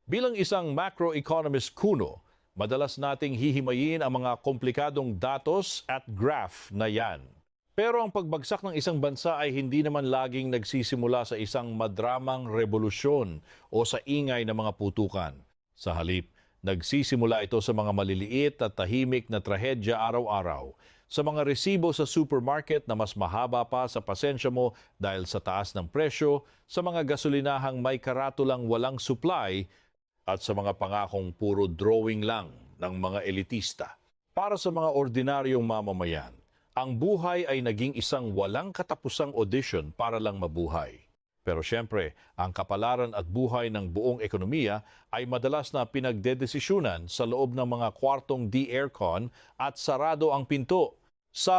Bilang isang macroeconomist kuno, madalas nating hihimayin ang mga komplikadong datos at graph na yan. Pero ang pagbagsak ng isang bansa ay hindi naman laging nagsisimula sa isang madramang revolusyon o sa ingay ng mga putukan. Sa halip, nagsisimula ito sa mga maliliit at tahimik na trahedya araw-araw. Sa mga resibo sa supermarket na mas mahaba pa sa pasensya mo dahil sa taas ng presyo, sa mga gasolinahang may karatulang walang supply, at sa mga pangakong puro drawing lang ng mga elitista. Para sa mga ordinaryong mamamayan, ang buhay ay naging isang walang katapusang audition para lang mabuhay. Pero siyempre, ang kapalaran at buhay ng buong ekonomiya ay madalas na pinagdedesisyonan sa loob ng mga kwartong di-aircon at sarado ang pinto. Sa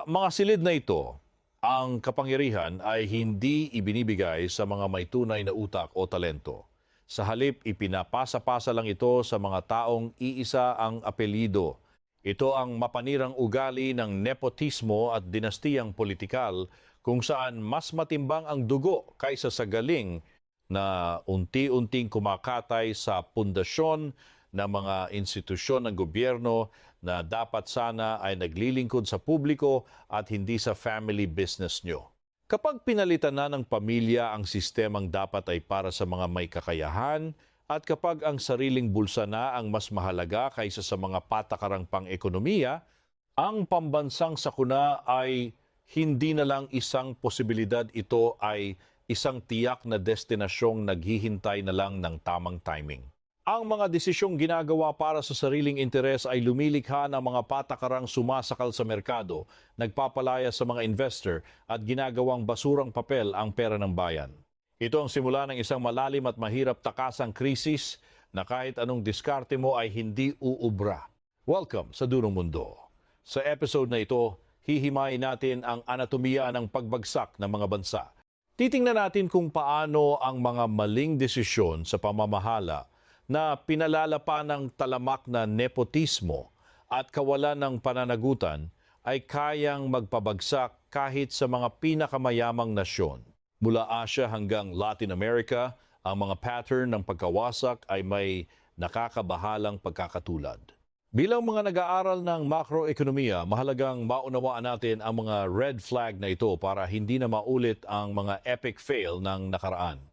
mga silid na ito, ang kapangyarihan ay hindi ibinibigay sa mga may tunay na utak o talento. Sa halip, ipinapasa-pasa lang ito sa mga taong iisa ang apelyido. Ito ang mapanirang ugali ng nepotismo at dinastiyang politikal kung saan mas matimbang ang dugo kaysa sa galing na unti-unting kumakatay sa pundasyon ng mga institusyon ng gobyerno na dapat sana ay naglilingkod sa publiko at hindi sa family business nyo. Kapag pinalitan na ng pamilya ang sistemang dapat ay para sa mga may kakayahan at kapag ang sariling bulsa na ang mas mahalaga kaysa sa mga patakarang pang-ekonomiya, ang pambansang sakuna ay hindi na lang isang posibilidad, ito ay isang tiyak na destinasyong naghihintay na lang ng tamang timing. Ang mga desisyong ginagawa para sa sariling interes ay lumilikha ng mga patakarang sumasakal sa merkado, nagpapalaya sa mga investor at ginagawang basurang papel ang pera ng bayan. Ito ang simula ng isang malalim at mahirap takasang krisis na kahit anong diskarte mo ay hindi uubra. Welcome sa Dunong Mundo. Sa episode na ito, hihimayin natin ang anatomiya ng pagbagsak ng mga bansa. Titingnan natin kung paano ang mga maling desisyon sa pamamahala na pinalala pa ng talamak na nepotismo at kawalan ng pananagutan ay kayang magpabagsak kahit sa mga pinakamayamang nasyon. Mula Asia hanggang Latin America, ang mga pattern ng pagkawasak ay may nakakabahalang pagkakatulad. Bilang mga nag-aaral ng macroekonomiya, mahalagang maunawaan natin ang mga red flag na ito para hindi na maulit ang mga epic fail ng nakaraan.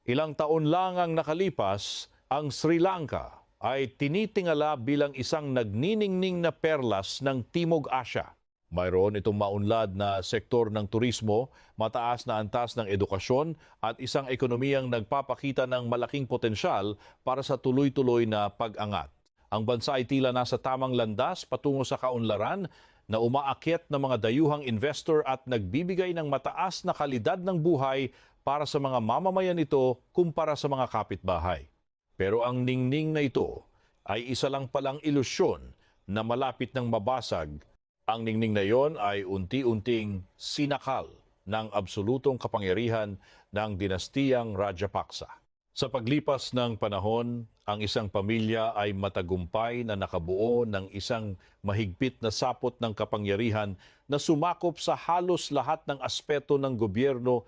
Ilang taon lang ang nakalipas, ang Sri Lanka ay tinitingala bilang isang nagniningning na perlas ng Timog Asya. Mayroon itong maunlad na sektor ng turismo, mataas na antas ng edukasyon at isang ekonomiyang nagpapakita ng malaking potensyal para sa tuloy-tuloy na pag-angat. Ang bansa ay tila nasa tamang landas patungo sa kaunlaran na umaakyat ng mga dayuhang investor at nagbibigay ng mataas na kalidad ng buhay para sa mga mamamayan nito kumpara sa mga kapitbahay. Pero ang ningning na ito ay isa lang palang ilusyon na malapit ng mabasag. Ang ningning na iyon ay unti-unting sinakal ng absolutong kapangyarihan ng dinastiyang Rajapaksa. Sa paglipas ng panahon, ang isang pamilya ay matagumpay na nakabuo ng isang mahigpit na sapot ng kapangyarihan na sumakop sa halos lahat ng aspeto ng gobyerno.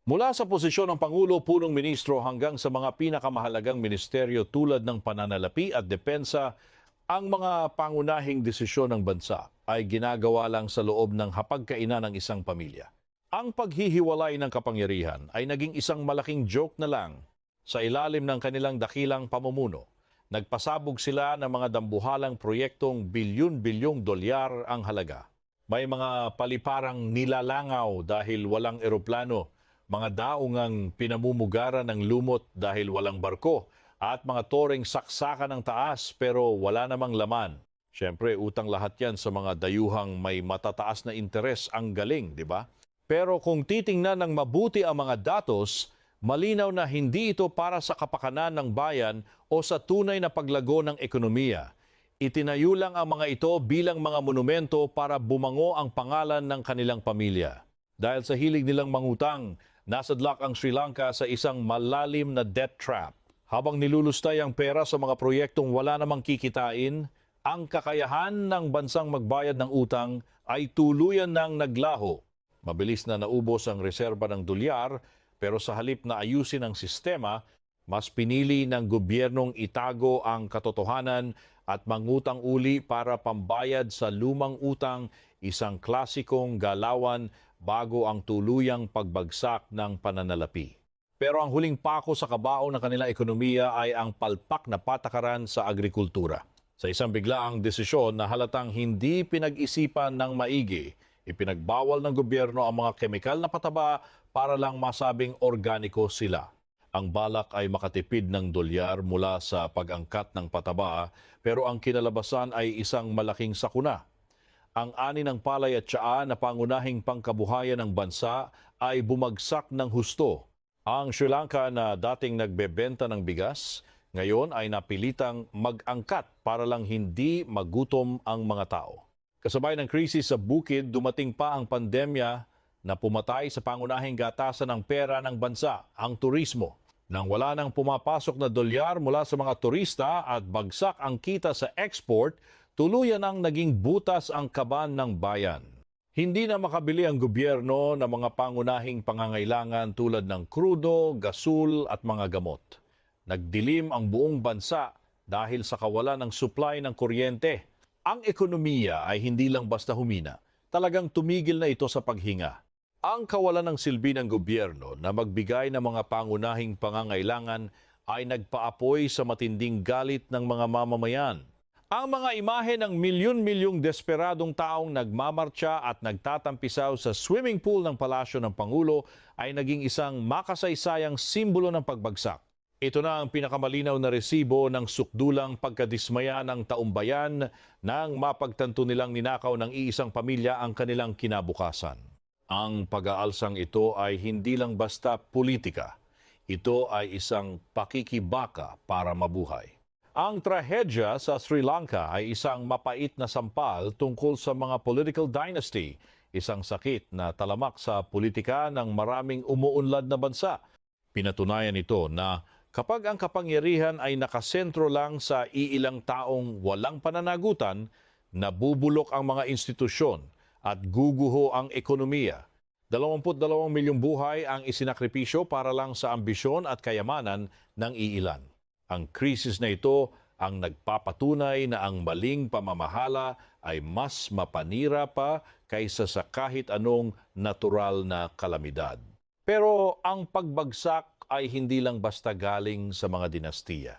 Mula sa posisyon ng Pangulo, punong ministro hanggang sa mga pinakamahalagang ministeryo tulad ng pananalapi at depensa, ang mga pangunahing desisyon ng bansa ay ginagawa lang sa loob ng hapagkainan ng isang pamilya. Ang paghihiwalay ng kapangyarihan ay naging isang malaking joke na lang sa ilalim ng kanilang dakilang pamumuno. Nagpasabog sila ng mga dambuhalang proyektong bilyon-bilyong dolyar ang halaga. May mga paliparang nilalangaw dahil walang eroplano, mga daungang pinamumugaran ng lumot dahil walang barko, at mga toreng saksakan ng taas pero wala namang laman. Siyempre, utang lahat yan sa mga dayuhang may matataas na interes. Ang galing, di ba? Pero kung titingnan ng mabuti ang mga datos, malinaw na hindi ito para sa kapakanan ng bayan o sa tunay na paglago ng ekonomiya. Itinayo lang ang mga ito bilang mga monumento para bumango ang pangalan ng kanilang pamilya. Dahil sa hilig nilang mangutang, nasadlak ang Sri Lanka sa isang malalim na debt trap. Habang nilulustay ang pera sa mga proyektong wala namang kikitain, ang kakayahan ng bansang magbayad ng utang ay tuluyan ng naglaho. Mabilis na naubos ang reserba ng dolyar, pero sa halip na ayusin ang sistema, mas pinili ng gobyernong itago ang katotohanan at mangutang uli para pambayad sa lumang utang, isang klasikong galawan bago ang tuluyang pagbagsak ng pananalapi. Pero ang huling pako sa kabao ng kanilang ekonomiya ay ang palpak na patakaran sa agrikultura. Sa isang biglaang desisyon na halatang hindi pinag-isipan ng maigi, ipinagbawal ng gobyerno ang mga kemikal na pataba para lang masabing organiko sila. Ang balak ay makatipid ng dolyar mula sa pag-angkat ng pataba, pero ang kinalabasan ay isang malaking sakuna. Ang ani ng palay at tsaa na pangunahing pangkabuhayan ng bansa ay bumagsak ng husto. Ang Sri Lanka na dating nagbebenta ng bigas, ngayon ay napilitang mag-angkat para lang hindi magutom ang mga tao. Kasabay ng krisis sa bukid, dumating pa ang pandemya na pumatay sa pangunahing gatasan ng pera ng bansa, ang turismo. Nang wala nang pumapasok na dolyar mula sa mga turista at bagsak ang kita sa export, tuluyan ang naging butas ang kaban ng bayan. Hindi na makabili ang gobyerno ng mga pangunahing pangangailangan tulad ng krudo, gasul at mga gamot. Nagdilim ang buong bansa dahil sa kawalan ng supply ng kuryente. Ang ekonomiya ay hindi lang basta humina, talagang tumigil na ito sa paghinga. Ang kawalan ng silbi ng gobyerno na magbigay ng mga pangunahing pangangailangan ay nagpaapoy sa matinding galit ng mga mamamayan. Ang mga imahe ng milyon-milyong desperadong taong nagmamartsa at nagtatampisaw sa swimming pool ng palasyo ng Pangulo ay naging isang makasaysayang simbolo ng pagbagsak. Ito na ang pinakamalinaw na resibo ng sukdulang pagkadismaya ng taumbayan nang mapagtanto nilang ninakaw ng iisang pamilya ang kanilang kinabukasan. Ang pag-aalsang ito ay hindi lang basta politika. Ito ay isang pakikibaka para mabuhay. Ang trahedya sa Sri Lanka ay isang mapait na sampal tungkol sa mga political dynasty, isang sakit na talamak sa politika ng maraming umuunlad na bansa. Pinatunayan ito na kapag ang kapangyarihan ay nakasentro lang sa iilang taong walang pananagutan, nabubulok ang mga institusyon at guguho ang ekonomiya. 22 milyong buhay ang isinakripisyo para lang sa ambisyon at kayamanan ng iilan. Ang krisis na ito ang nagpapatunay na ang maling pamamahala ay mas mapanira pa kaysa sa kahit anong natural na kalamidad. Pero ang pagbagsak ay hindi lang basta galing sa mga dinastiya.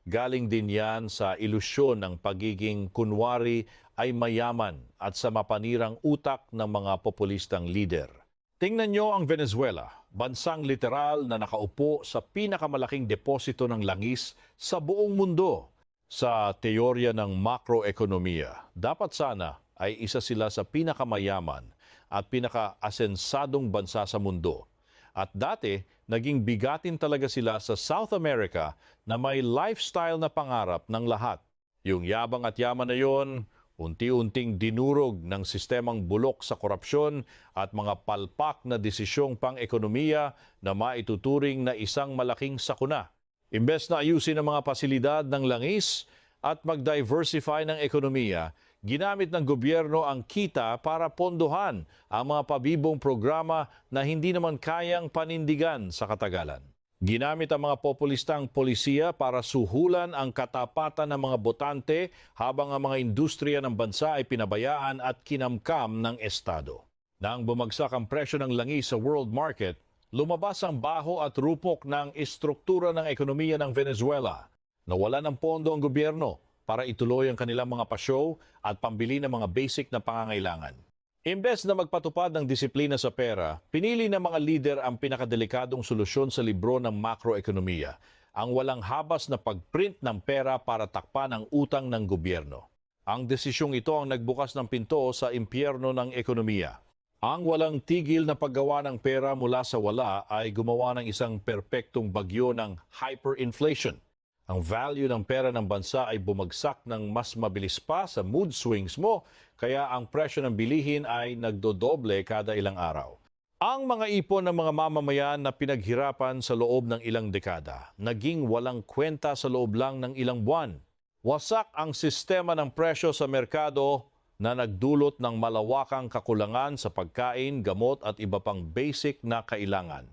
Galing din yan sa ilusyon ng pagiging kunwari ay mayaman at sa mapanirang utak ng mga populistang lider. Tingnan nyo ang Venezuela, bansang literal na nakaupo sa pinakamalaking deposito ng langis sa buong mundo. Sa teorya ng makroekonomiya, dapat sana ay isa sila sa pinakamayaman at pinaka-asensadong bansa sa mundo. At dati, naging bigatin talaga sila sa South America na may lifestyle na pangarap ng lahat. Yung yabang at yaman na yon, unti-unting dinurog ng sistemang bulok sa korupsyon at mga palpak na desisyong pang-ekonomiya na maituturing na isang malaking sakuna. Imbes na ayusin ang mga pasilidad ng langis at mag-diversify ng ekonomiya, ginamit ng gobyerno ang kita para pondohan ang mga pabibong programa na hindi naman kayang panindigan sa katagalan. Ginamit ang mga populistang polisiya para suhulan ang katapatan ng mga botante habang ang mga industriya ng bansa ay pinabayaan at kinamkam ng Estado. Nang bumagsak ang presyo ng langis sa world market, lumabas ang baho at rupok ng istruktura ng ekonomiya ng Venezuela. Nawala ng pondo ang gobyerno para ituloy ang kanilang mga pasyow at pambili ng mga basic na pangangailangan. Imbes na magpatupad ng disiplina sa pera, pinili ng mga lider ang pinakadelikadong solusyon sa libro ng makroekonomiya, ang walang habas na pagprint ng pera para takpan ang utang ng gobyerno. Ang desisyong ito ang nagbukas ng pinto sa impyerno ng ekonomiya. Ang walang tigil na paggawa ng pera mula sa wala ay gumawa ng isang perpektong bagyo ng hyperinflation. Ang value ng pera ng bansa ay bumagsak ng mas mabilis pa sa mood swings mo, kaya ang presyo ng bilihin ay nagdodoble kada ilang araw. Ang mga ipon ng mga mamamayan na pinaghirapan sa loob ng ilang dekada, naging walang kwenta sa loob lang ng ilang buwan. Wasak ang sistema ng presyo sa merkado, na nagdulot ng malawakang kakulangan sa pagkain, gamot at iba pang basic na kailangan.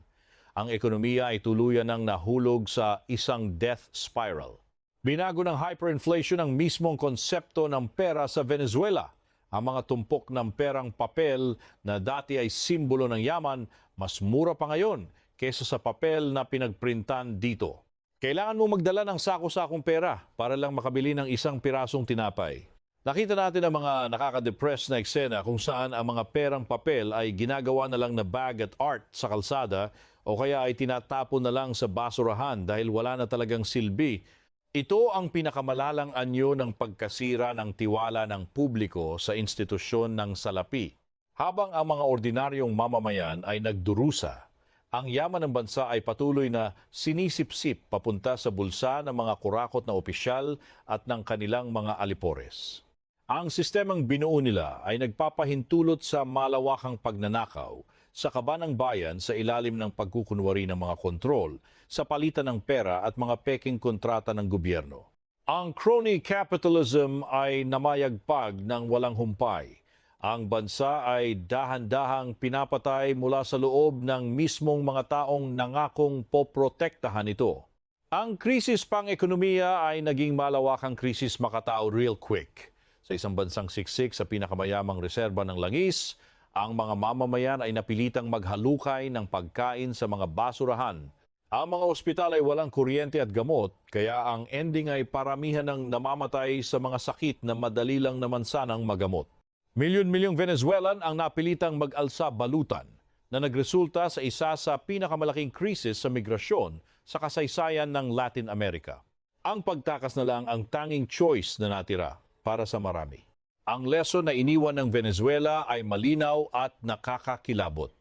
Ang ekonomiya ay tuluyan ng nahulog sa isang death spiral. Binago ng hyperinflation ang mismong konsepto ng pera sa Venezuela. Ang mga tumpok ng perang papel na dati ay simbolo ng yaman, mas mura pa ngayon kaysa sa papel na pinagprintan dito. Kailangan mo magdala ng sako-sakong pera para lang makabili ng isang pirasong tinapay. Nakita natin ang mga nakaka-depress na eksena kung saan ang mga perang papel ay ginagawa na lang na bag at art sa kalsada o kaya ay tinatapon na lang sa basurahan dahil wala na talagang silbi. Ito ang pinakamalalang anyo ng pagkasira ng tiwala ng publiko sa institusyon ng salapi. Habang ang mga ordinaryong mamamayan ay nagdurusa, ang yaman ng bansa ay patuloy na sinisipsip papunta sa bulsa ng mga kurakot na opisyal at ng kanilang mga alipores. Ang sistemang binuo nila ay nagpapahintulot sa malawakang pagnanakaw sa kaba ng bayan sa ilalim ng pagkukunwari ng mga kontrol sa palitan ng pera at mga peking kontrata ng gobyerno. Ang crony capitalism ay namayagpag ng walang humpay. Ang bansa ay dahan-dahang pinapatay mula sa loob ng mismong mga taong nangakong poprotektahan ito. Ang krisis pang-ekonomiya ay naging malawakang krisis makatao real quick. Sa isang bansang siksik sa pinakamayamang reserba ng langis, ang mga mamamayan ay napilitang maghalukay ng pagkain sa mga basurahan. Ang mga ospital ay walang kuryente at gamot, kaya ang ending ay paramihan ng namamatay sa mga sakit na madali lang naman sanang magamot. Milyon-milyong Venezuelan ang napilitang mag-alsa balutan na nagresulta sa isa sa pinakamalaking krisis sa migrasyon sa kasaysayan ng Latin America. Ang pagtakas na lang ang tanging choice na natira para sa marami. Ang lesson na iniwan ng Venezuela ay malinaw at nakakakilabot.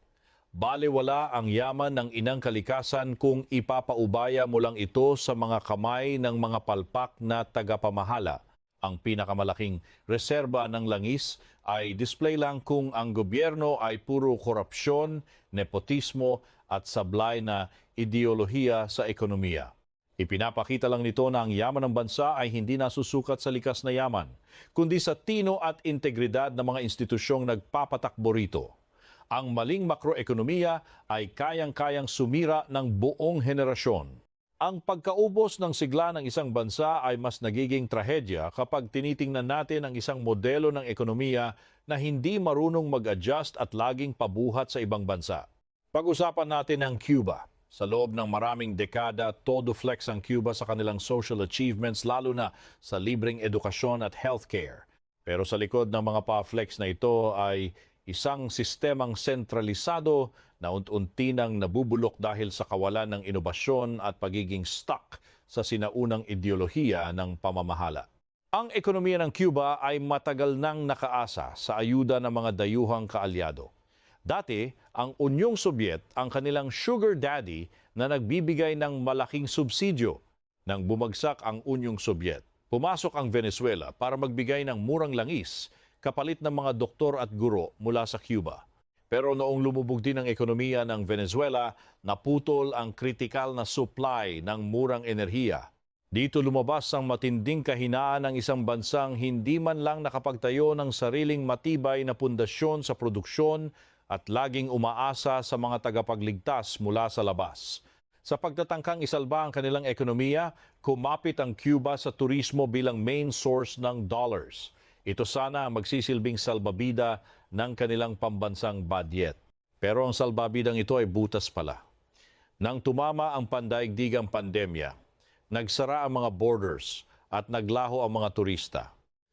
Balewala ang yaman ng inang kalikasan kung ipapaubaya mo lang ito sa mga kamay ng mga palpak na tagapamahala. Ang pinakamalaking reserba ng langis ay display lang kung ang gobyerno ay puro korupsyon, nepotismo at sablay na ideolohiya sa ekonomiya. Ipinapakita lang nito na ang yaman ng bansa ay hindi nasusukat sa likas na yaman, kundi sa tino at integridad ng mga institusyong nagpapatakbo rito. Ang maling makroekonomiya ay kayang-kayang sumira ng buong henerasyon. Ang pagkaubos ng sigla ng isang bansa ay mas nagiging trahedya kapag tinitingnan natin ang isang modelo ng ekonomiya na hindi marunong mag-adjust at laging pabuhat sa ibang bansa. Pag-usapan natin ang Cuba. Sa loob ng maraming dekada, todo flex ang Cuba sa kanilang social achievements, lalo na sa libreng edukasyon at healthcare. Pero sa likod ng mga pa-flex na ito ay isang sistemang sentralisado na unti-unti nang nabubulok dahil sa kawalan ng inobasyon at pagiging stuck sa sinaunang ideolohiya ng pamamahala. Ang ekonomiya ng Cuba ay matagal nang nakaasa sa ayuda ng mga dayuhang kaalyado. Dati, ang Unyong Sobyet ang kanilang sugar daddy na nagbibigay ng malaking subsidyo. Nang bumagsak ang Unyong Sobyet, pumasok ang Venezuela para magbigay ng murang langis kapalit ng mga doktor at guro mula sa Cuba. Pero noong lumubog din ang ekonomiya ng Venezuela, naputol ang kritikal na supply ng murang enerhiya. Dito lumabas ang matinding kahinaan ng isang bansang hindi man lang nakapagtayo ng sariling matibay na pundasyon sa produksyon at laging umaasa sa mga tagapagligtas mula sa labas. Sa pagtatangkang isalba ang kanilang ekonomiya, kumapit ang Cuba sa turismo bilang main source ng dollars. Ito sana ang magsisilbing salbabida ng kanilang pambansang budget. Pero ang salbabidang ito ay butas pala. Nang tumama ang pandaigdigang pandemya, nagsara ang mga borders at naglaho ang mga turista.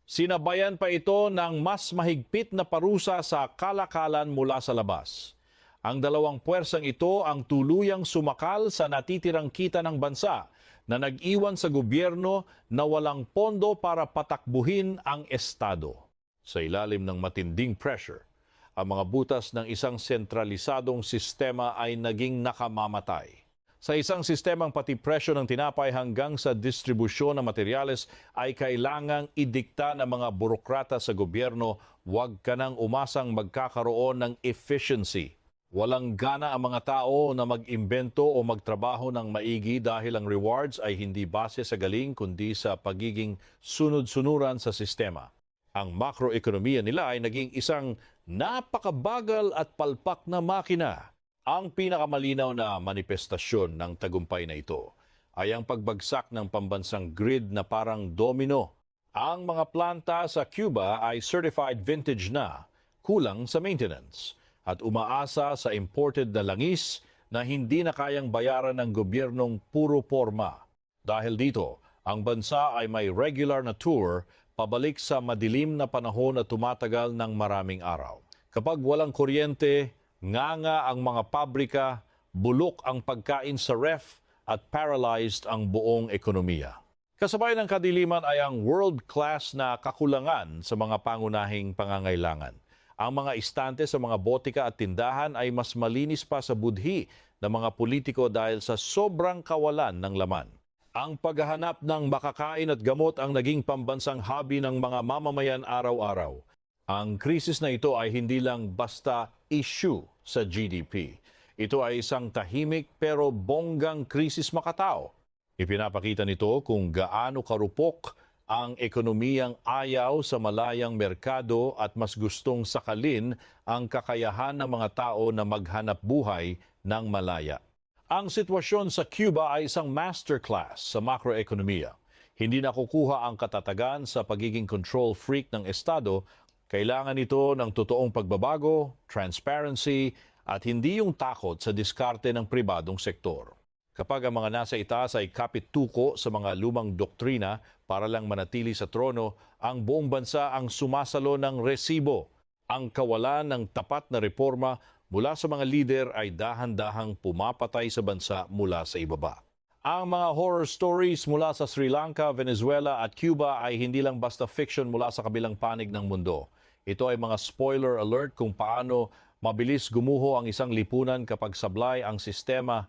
Sinabayan pa ito ng mas mahigpit na parusa sa kalakalan mula sa labas. Ang dalawang puwersang ito ang tuluyang sumakal sa natitirang kita ng bansa na nag-iwan sa gobyerno na walang pondo para patakbuhin ang estado. Sa ilalim ng matinding pressure, ang mga butas ng isang sentralisadong sistema ay naging nakamamatay. Sa isang sistemang pati presyo ng tinapay hanggang sa distribusyon ng materyales ay kailangang idikta ng mga burokrata sa gobyerno, huwag ka nang umasang magkakaroon ng efficiency. Walang gana ang mga tao na mag-imbento o magtrabaho ng maigi dahil ang rewards ay hindi base sa galing kundi sa pagiging sunod-sunuran sa sistema. Ang makroekonomiya nila ay naging isang napakabagal at palpak na makina. Ang pinakamalinaw na manifestasyon ng tagumpay na ito ay ang pagbagsak ng pambansang grid na parang domino. Ang mga planta sa Cuba ay certified vintage na, kulang sa maintenance, at umaasa sa imported na langis na hindi na kayang bayaran ng gobyernong puro porma. Dahil dito, ang bansa ay may regular na tour pabalik sa madilim na panahon na tumatagal ng maraming araw. Kapag walang kuryente, nganga ang mga pabrika, bulok ang pagkain sa ref at paralyzed ang buong ekonomiya. Kasabay ng kadiliman ay ang world-class na kakulangan sa mga pangunahing pangangailangan. Ang mga istante sa mga botika at tindahan ay mas malinis pa sa budhi ng mga politiko dahil sa sobrang kawalan ng laman. Ang paghahanap ng makakain at gamot ang naging pambansang hobby ng mga mamamayan araw-araw. Ang krisis na ito ay hindi lang basta issue sa GDP. Ito ay isang tahimik pero bonggang krisis makatao. Ipinapakita nito kung gaano karupok ang ekonomiyang ayaw sa malayang merkado at mas gustong sakalin ang kakayahan ng mga tao na maghanap buhay ng malaya. Ang sitwasyon sa Cuba ay isang masterclass sa makroekonomiya. Hindi nakukuha ang katatagan sa pagiging control freak ng Estado. Kailangan ito ng totoong pagbabago, transparency, at hindi yung takot sa diskarte ng pribadong sektor. Kapag ang mga nasa itaas ay kapit-tuko sa mga lumang doktrina para lang manatili sa trono, ang buong bansa ang sumasalo ng resibo. Ang kawalan ng tapat na reforma mula sa mga lider ay dahan-dahang pumapatay sa bansa mula sa ibaba. Ang mga horror stories mula sa Sri Lanka, Venezuela at Cuba ay hindi lang basta fiction mula sa kabilang panig ng mundo. Ito ay mga spoiler alert kung paano mabilis gumuho ang isang lipunan kapag sablay ang sistema.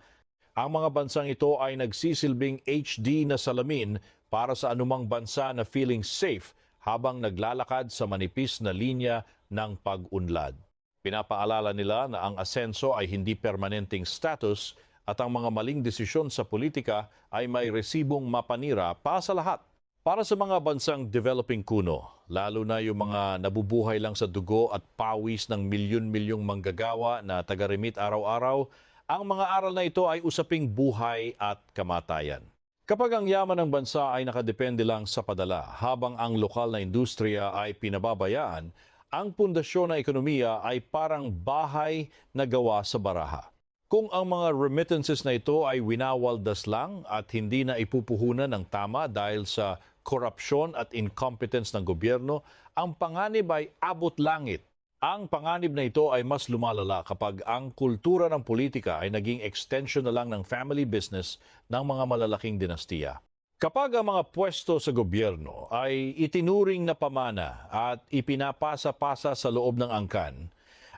Ang mga bansang ito ay nagsisilbing HD na salamin para sa anumang bansa na feeling safe habang naglalakad sa manipis na linya ng pag-unlad. Pinapaalala nila na ang asenso ay hindi permanenteng status at ang mga maling desisyon sa politika ay may resibong mapanira pa sa lahat. Para sa mga bansang developing kuno, lalo na yung mga nabubuhay lang sa dugo at pawis ng milyon-milyong manggagawa na taga-remit araw-araw, ang mga aral na ito ay usaping buhay at kamatayan. Kapag ang yaman ng bansa ay nakadepende lang sa padala habang ang lokal na industriya ay pinababayaan, ang pundasyon ng ekonomiya ay parang bahay na gawa sa baraha. Kung ang mga remittances na ito ay winawaldas lang at hindi na ipupuhunan ng tama dahil sa korupsyon at incompetence ng gobyerno, ang panganib ay abot langit. Ang panganib na ito ay mas lumalala kapag ang kultura ng politika ay naging extension na lang ng family business ng mga malalaking dinastiya. Kapag ang mga pwesto sa gobyerno ay itinuring na pamana at ipinapasa-pasa sa loob ng angkan,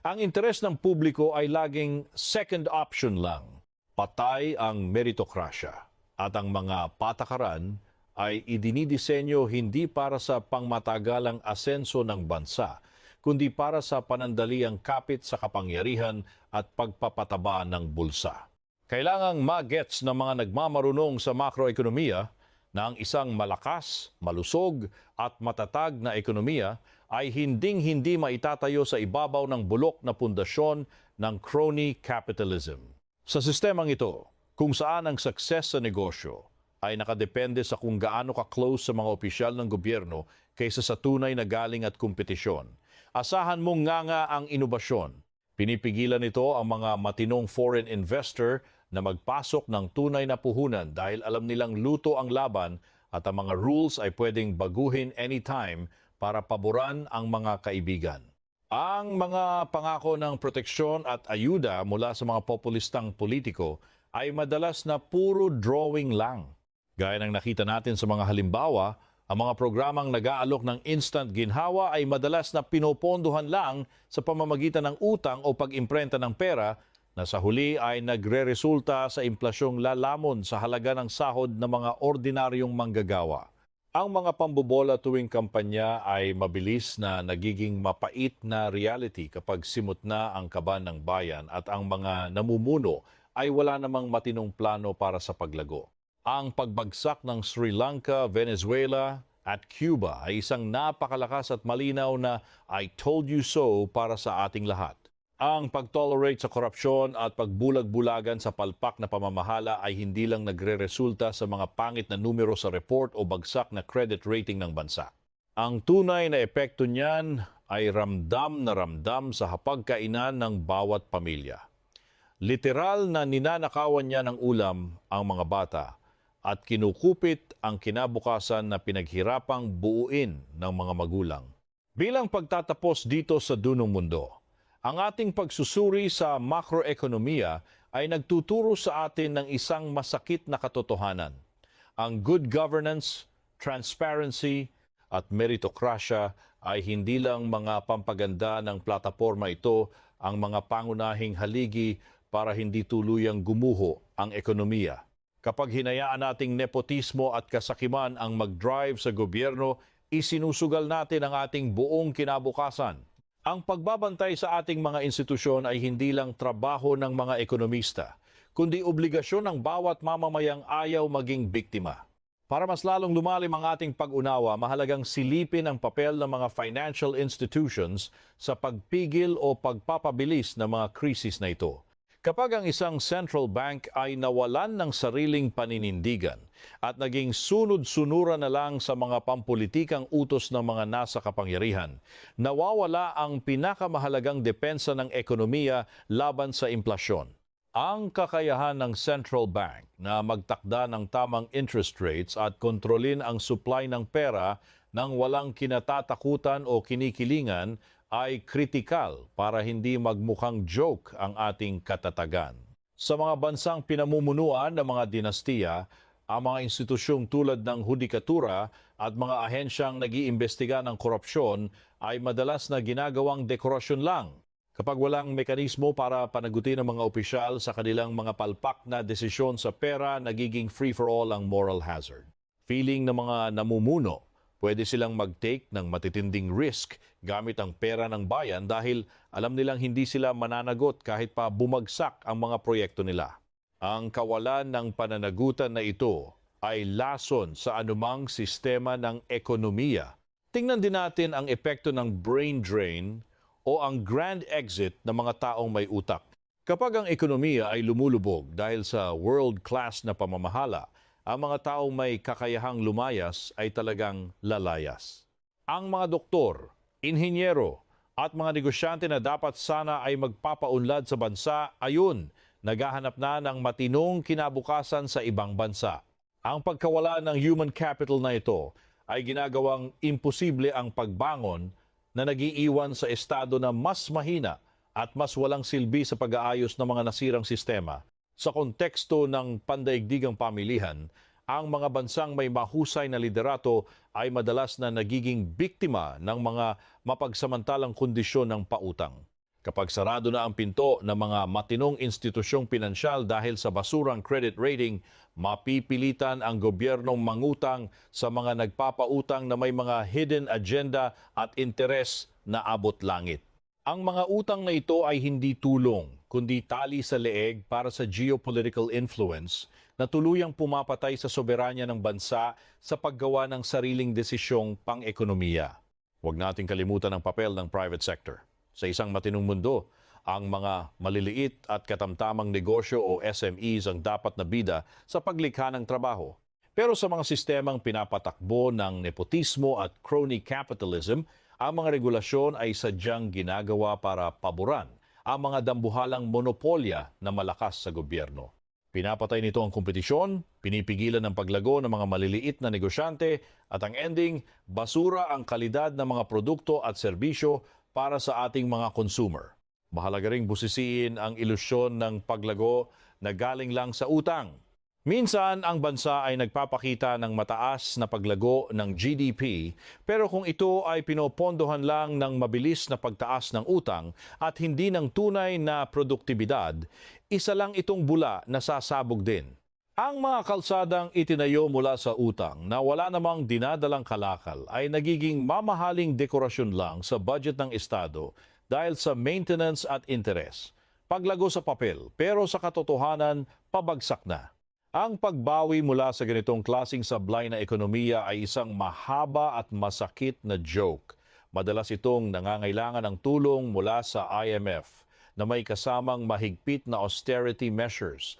ang interes ng publiko ay laging second option lang. Patay ang meritokrasya at ang mga patakaran ay idinidisenyo hindi para sa pangmatagalang asenso ng bansa, kundi para sa panandaliang kapit sa kapangyarihan at pagpapataba ng bulsa. Kailangang magets ng mga nagmamarunong sa makroekonomiya na ang isang malakas, malusog at matatag na ekonomiya ay hinding-hindi maitatayo sa ibabaw ng bulok na pundasyon ng crony capitalism. Sa sistemang ito, kung saan ang success sa negosyo ay nakadepende sa kung gaano ka-close sa mga opisyal ng gobyerno kaysa sa tunay na galing at kompetisyon, asahan mong nganga ang inobasyon. Pinipigilan nito ang mga matinong foreign investor na magpasok ng tunay na puhunan dahil alam nilang luto ang laban at ang mga rules ay pwedeng baguhin anytime para paboran ang mga kaibigan. Ang mga pangako ng proteksyon at ayuda mula sa mga populistang politiko ay madalas na puro drawing lang. Gaya ng nakita natin sa mga halimbawa, ang mga programang nag-aalok ng instant ginhawa ay madalas na pinopondohan lang sa pamamagitan ng utang o pag-imprenta ng pera na sa huli ay nagre-resulta sa inflasyong lalamon sa halaga ng sahod ng mga ordinaryong manggagawa. Ang mga pambobola tuwing kampanya ay mabilis na nagiging mapait na reality kapag simot na ang kaban ng bayan at ang mga namumuno ay wala namang matinong plano para sa paglago. Ang pagbagsak ng Sri Lanka, Venezuela, at Cuba ay isang napakalakas at malinaw na I told you so para sa ating lahat. Ang pag-tolerate sa korupsyon at pagbulag-bulagan sa palpak na pamamahala ay hindi lang nagre-resulta sa mga pangit na numero sa report o bagsak na credit rating ng bansa. Ang tunay na epekto niyan ay ramdam na ramdam sa hapagkainan ng bawat pamilya. Literal na ninanakawan niya ng ulam ang mga bata at kinukupit ang kinabukasan na pinaghirapang buuin ng mga magulang. Bilang pagtatapos dito sa dunong mundo, ang ating pagsusuri sa makroekonomiya ay nagtuturo sa atin ng isang masakit na katotohanan. Ang good governance, transparency at meritokrasya ay hindi lang mga pampaganda ng plataporma ito, ang mga pangunahing haligi para hindi tuluyang gumuho ang ekonomiya. Kapag hinayaan nating nepotismo at kasakiman ang mag-drive sa gobyerno, isinusugal natin ang ating buong kinabukasan. Ang pagbabantay sa ating mga institusyon ay hindi lang trabaho ng mga ekonomista, kundi obligasyon ng bawat mamamayang ayaw maging biktima. Para mas lalong lumalim ang ating pag-unawa, mahalagang silipin ang papel ng mga financial institutions sa pagpigil o pagpapabilis ng mga krisis na ito. Kapag ang isang central bank ay nawalan ng sariling paninindigan at naging sunod-sunuran na lang sa mga pampulitikang utos ng mga nasa kapangyarihan, nawawala ang pinakamahalagang depensa ng ekonomiya laban sa inflasyon. Ang kakayahan ng central bank na magtakda ng tamang interest rates at kontrolin ang supply ng pera nang walang kinatatakutan o kinikilingan ay kritikal para hindi magmukhang joke ang ating katatagan. Sa mga bansang pinamumunuan ng mga dinastiya, ang mga institusyong tulad ng hudikatura at mga ahensyang nag-iimbestiga ng korupsyon ay madalas na ginagawang dekorasyon lang. Kapag walang mekanismo para panagutin ang mga opisyal sa kanilang mga palpak na desisyon sa pera, nagiging free-for-all ang moral hazard. Feeling ng mga namumuno, pwede silang mag-take ng matitinding risk gamit ang pera ng bayan dahil alam nilang hindi sila mananagot kahit pa bumagsak ang mga proyekto nila. Ang kawalan ng pananagutan na ito ay lason sa anumang sistema ng ekonomiya. Tingnan din natin ang epekto ng brain drain o ang grand exit ng mga taong may utak. Kapag ang ekonomiya ay lumulubog dahil sa world-class na pamamahala, ang mga taong may kakayahang lumayas ay talagang lalayas. Ang mga doktor, inhinyero at mga negosyante na dapat sana ay magpapaunlad sa bansa, ayun, naghahanap na ng matinong kinabukasan sa ibang bansa. Ang pagkawala ng human capital na ito ay ginagawang imposible ang pagbangon na nagiiwan sa estado na mas mahina at mas walang silbi sa pag-aayos ng mga nasirang sistema. Sa konteksto ng pandaigdigang pamilihan, ang mga bansang may mahusay na liderato ay madalas na nagiging biktima ng mga mapagsamantalang kondisyon ng pautang. Kapag sarado na ang pinto ng mga matinong institusyong pinansyal dahil sa basurang credit rating, mapipilitan ang gobyernong mangutang sa mga nagpapautang na may mga hidden agenda at interes na abot langit. Ang mga utang na ito ay hindi tulong, kundi tali sa leeg para sa geopolitical influence na tuluyang pumapatay sa soberanya ng bansa sa paggawa ng sariling desisyong pang-ekonomiya. Huwag nating kalimutan ang papel ng private sector. Sa isang matinong mundo, ang mga maliliit at katamtamang negosyo o SMEs ang dapat na bida sa paglikha ng trabaho. Pero sa mga sistemang pinapatakbo ng nepotismo at crony capitalism, ang mga regulasyon ay sadyang ginagawa para paboran ang mga dambuhalang monopolya na malakas sa gobyerno. Pinapatay nito ang kompetisyon, pinipigilan ang paglago ng mga maliliit na negosyante at ang ending, basura ang kalidad ng mga produkto at serbisyo para sa ating mga consumer. Mahalaga ring busisiin ang ilusyon ng paglago na galing lang sa utang. Minsan, ang bansa ay nagpapakita ng mataas na paglago ng GDP, pero kung ito ay pinopondohan lang ng mabilis na pagtaas ng utang at hindi ng tunay na produktibidad, isa lang itong bula na sasabog din. Ang mga kalsadang itinayo mula sa utang na wala namang dinadalang kalakal ay nagiging mamahaling dekorasyon lang sa budget ng Estado dahil sa maintenance at interes. Paglago sa papel, pero sa katotohanan, pabagsak na. Ang pagbawi mula sa ganitong klasing sablay na ekonomiya ay isang mahaba at masakit na joke. Madalas itong nangangailangan ng tulong mula sa IMF na may kasamang mahigpit na austerity measures.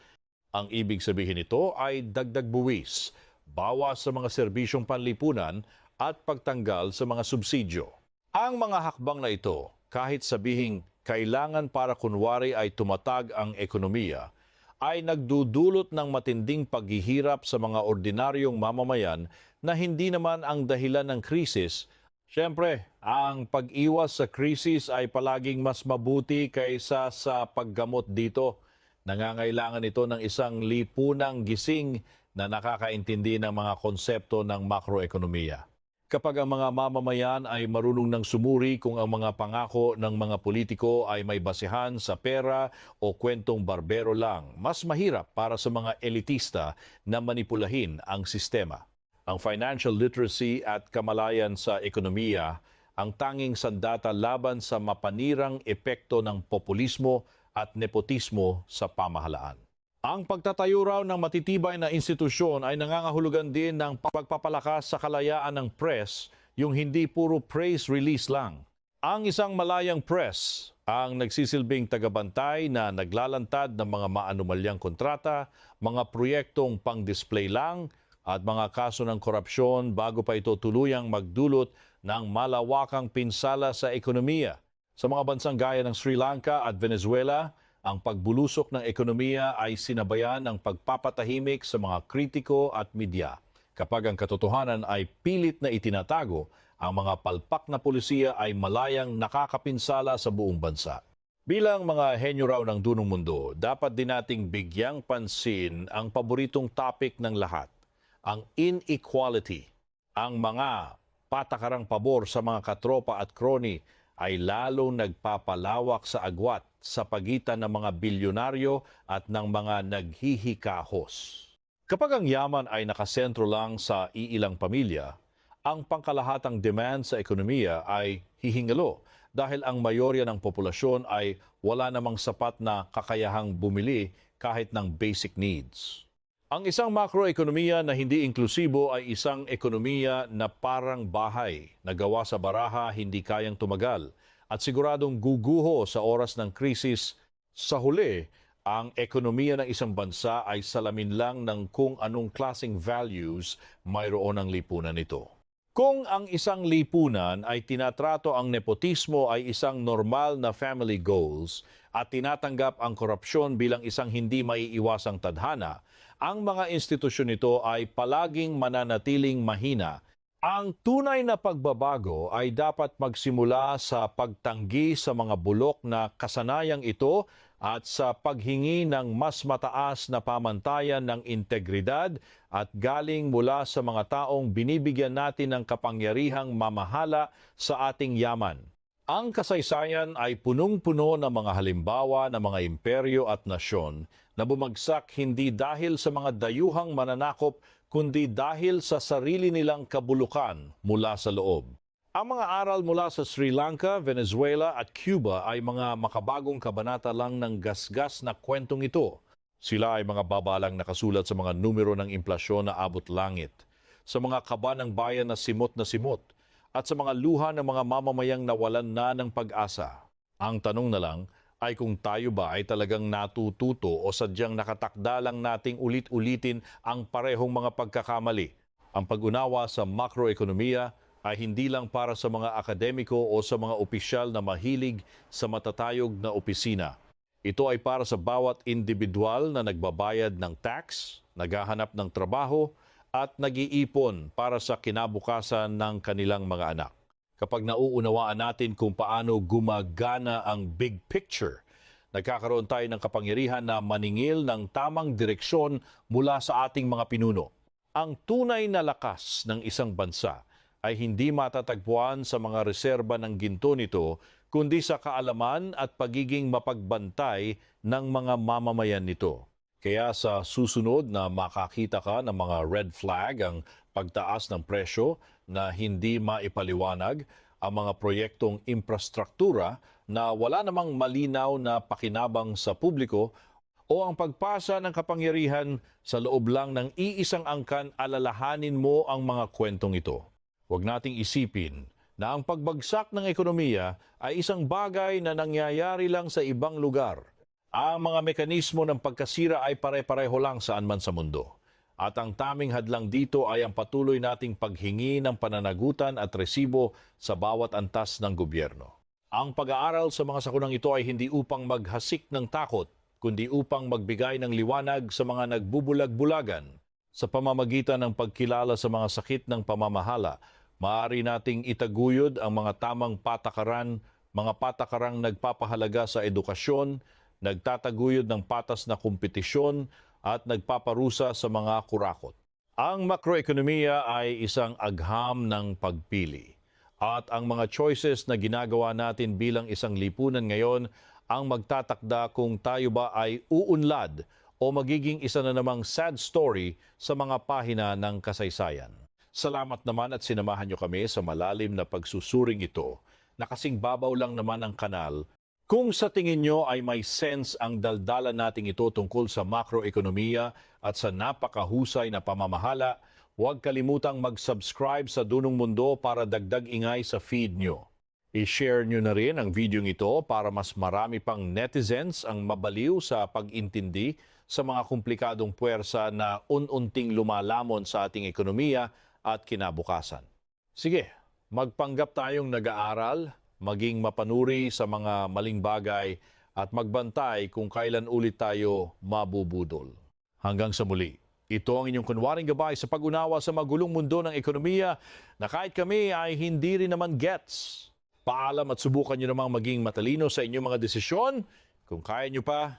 Ang ibig sabihin nito ay dagdag buwis, bawas sa mga serbisyong panlipunan at pagtanggal sa mga subsidyo. Ang mga hakbang na ito, kahit sabihing kailangan para kunwari ay tumatag ang ekonomiya, ay nagdudulot ng matinding paghihirap sa mga ordinaryong mamamayan na hindi naman ang dahilan ng krisis. Siyempre, ang pag-iwas sa krisis ay palaging mas mabuti kaysa sa paggamot dito. Nangangailangan ito ng isang lipunang gising na nakakaintindi ng mga konsepto ng makroekonomiya. Kapag ang mga mamamayan ay marunong ng sumuri kung ang mga pangako ng mga politiko ay may basehan sa pera o kwentong barbero lang, mas mahirap para sa mga elitista na manipulahin ang sistema. Ang financial literacy at kamalayan sa ekonomiya ang tanging sandata laban sa mapanirang epekto ng populismo at nepotismo sa pamahalaan. Ang pagtatayo raw ng matitibay na institusyon ay nangangahulugan din ng pagpapalakas sa kalayaan ng press, yung hindi puro praise release lang. Ang isang malayang press ang nagsisilbing tagabantay na naglalantad ng mga maanumalyang kontrata, mga proyektong pang-display lang at mga kaso ng korupsyon bago pa ito tuluyang magdulot ng malawakang pinsala sa ekonomiya. Sa mga bansang gaya ng Sri Lanka at Venezuela, ang pagbulusok ng ekonomiya ay sinabayan ng pagpapatahimik sa mga kritiko at media. Kapag ang katotohanan ay pilit na itinatago, ang mga palpak na pulisiya ay malayang nakakapinsala sa buong bansa. Bilang mga henyo raw ng dunong mundo, dapat din nating bigyang pansin ang paboritong topic ng lahat, ang inequality. Ang mga patakarang pabor sa mga katropa at kroni ay lalong nagpapalawak sa agwat sa pagitan ng mga bilyonaryo at ng mga naghihikahos. Kapag ang yaman ay nakasentro lang sa iilang pamilya, ang pangkalahatang demand sa ekonomiya ay hihingalo dahil ang mayorya ng populasyon ay wala namang sapat na kakayahang bumili kahit ng basic needs. Ang isang makroekonomiya na hindi inklusibo ay isang ekonomiya na parang bahay na gawa sa baraha hindi kayang tumagal at siguradong guguho sa oras ng krisis. Sa huli, ang ekonomiya ng isang bansa ay salamin lang ng kung anong klaseng values mayroon ang lipunan nito. Kung ang isang lipunan ay tinatrato ang nepotismo ay isang normal na family goals at tinatanggap ang korupsyon bilang isang hindi maiiwasang tadhana, ang mga institusyon nito ay palaging mananatiling mahina. Ang tunay na pagbabago ay dapat magsimula sa pagtanggi sa mga bulok na kasanayang ito at sa paghingi ng mas mataas na pamantayan ng integridad at galing mula sa mga taong binibigyan natin ng kapangyarihang mamahala sa ating yaman. Ang kasaysayan ay punong-puno ng mga halimbawa ng mga imperyo at nasyon na bumagsak hindi dahil sa mga dayuhang mananakop kundi dahil sa sarili nilang kabulukan mula sa loob. Ang mga aral mula sa Sri Lanka, Venezuela at Cuba ay mga makabagong kabanata lang ng gasgas na kwentong ito. Sila ay mga babalang nakasulat sa mga numero ng implasyon na abot langit, sa mga kaba ng bayan na simot, at sa mga luha ng mga mamamayang nawalan na ng pag-asa. Ang tanong na lang ay kung tayo ba ay talagang natututo o sadyang nakatakda lang nating ulit-ulitin ang parehong mga pagkakamali. Ang pag-unawa sa makroekonomiya ay hindi lang para sa mga akademiko o sa mga opisyal na mahilig sa matatayog na opisina. Ito ay para sa bawat individual na nagbabayad ng tax, naghahanap ng trabaho, at nag-iipon para sa kinabukasan ng kanilang mga anak. Kapag nauunawaan natin kung paano gumagana ang big picture, nagkakaroon tayo ng kapangyarihan na maningil ng tamang direksyon mula sa ating mga pinuno. Ang tunay na lakas ng isang bansa ay hindi matatagpuan sa mga reserba ng ginto nito, kundi sa kaalaman at pagiging mapagbantay ng mga mamamayan nito. Kaya sa susunod na makakita ka ng mga red flag, ang pagtaas ng presyo na hindi maipaliwanag, ang mga proyektong infrastruktura na wala namang malinaw na pakinabang sa publiko, o ang pagpasa ng kapangyarihan sa loob lang ng iisang angkan, alalahanin mo ang mga kwentong ito. Huwag nating isipin na ang pagbagsak ng ekonomiya ay isang bagay na nangyayari lang sa ibang lugar. Ang mga mekanismo ng pagkasira ay pare-pareho lang saan man sa mundo. At ang taming hadlang dito ay ang patuloy nating paghingi ng pananagutan at resibo sa bawat antas ng gobyerno. Ang pag-aaral sa mga sakunang ito ay hindi upang maghasik ng takot, kundi upang magbigay ng liwanag sa mga nagbubulag-bulagan. Sa pamamagitan ng pagkilala sa mga sakit ng pamamahala, maaari nating itaguyod ang mga tamang patakaran, mga patakarang nagpapahalaga sa edukasyon, nagtataguyod ng patas na kompetisyon, at nagpaparusa sa mga kurakot. Ang makroekonomiya ay isang agham ng pagpili. At ang mga choices na ginagawa natin bilang isang lipunan ngayon ang magtatakda kung tayo ba ay uunlad o magiging isa na namang sad story sa mga pahina ng kasaysayan. Salamat naman at sinamahan nyo kami sa malalim na pagsusuring ito na kasing babaw lang naman ang kanal. Kung sa tingin nyo ay may sense ang daldalan nating ito tungkol sa makroekonomiya at sa napakahusay na pamamahala, huwag kalimutang mag-subscribe sa Dunong Mundo para dagdag ingay sa feed nyo. I-share nyo na rin ang video ito para mas marami pang netizens ang mabaliw sa pag-intindi sa mga komplikadong puwersa na ununting lumalamon sa ating ekonomiya at kinabukasan. Sige, magpanggap tayong nag-aaral, maging mapanuri sa mga maling bagay at magbantay kung kailan ulit tayo mabubudol. Hanggang sa muli, ito ang inyong kunwaring gabay sa pag-unawa sa magulong mundo ng ekonomiya na kahit kami ay hindi rin naman gets. Paalam at subukan nyo namang maging matalino sa inyong mga desisyon. Kung kaya nyo pa,